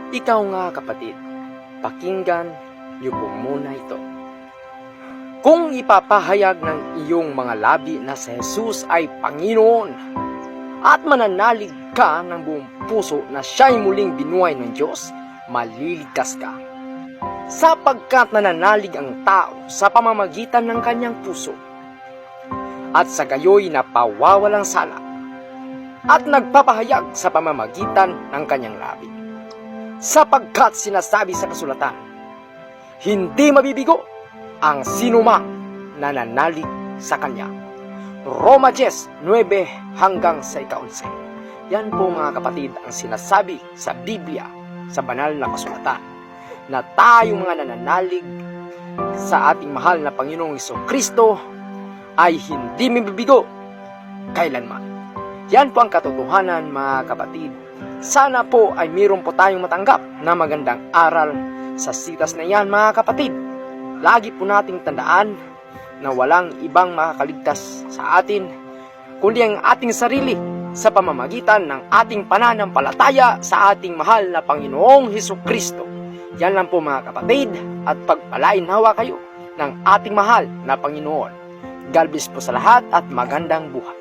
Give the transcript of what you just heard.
Ikaw nga kapatid, pakinggan niyo po muna ito. Kung ipapahayag ng iyong mga labi na si Jesus ay Panginoon at mananalig ka ng buong puso na siya'y muling binuhay ng Diyos, maliligtas ka. Sapagkat nananalig ang tao sa pamamagitan ng kanyang puso at sa gayoy napawawalang sala at nagpapahayag sa pamamagitan ng kanyang labi. Sapagkat sinasabi sa kasulatan, hindi mabibigo ang sinumang nananalig sa kanya. Roma 10:9 hanggang sa 11. Yan po mga kapatid ang sinasabi sa Biblia, sa banal na kasulatan, na tayong mga nananalig sa ating mahal na Panginoong Hesukristo ay hindi mabibigo kailanman. Yan po ang katotohanan mga kapatid. Sana po ay mayroon po tayong matanggap na magandang aral sa sitas na yan mga kapatid. Lagi po nating tandaan na walang ibang makakaligtas sa atin kundi ang ating sarili sa pamamagitan ng ating pananampalataya sa ating mahal na Panginoong Hesukristo. Yan lang po mga kapatid, at pagpalain nawa kayo ng ating mahal na Panginoon. God bless po sa lahat at magandang buhay.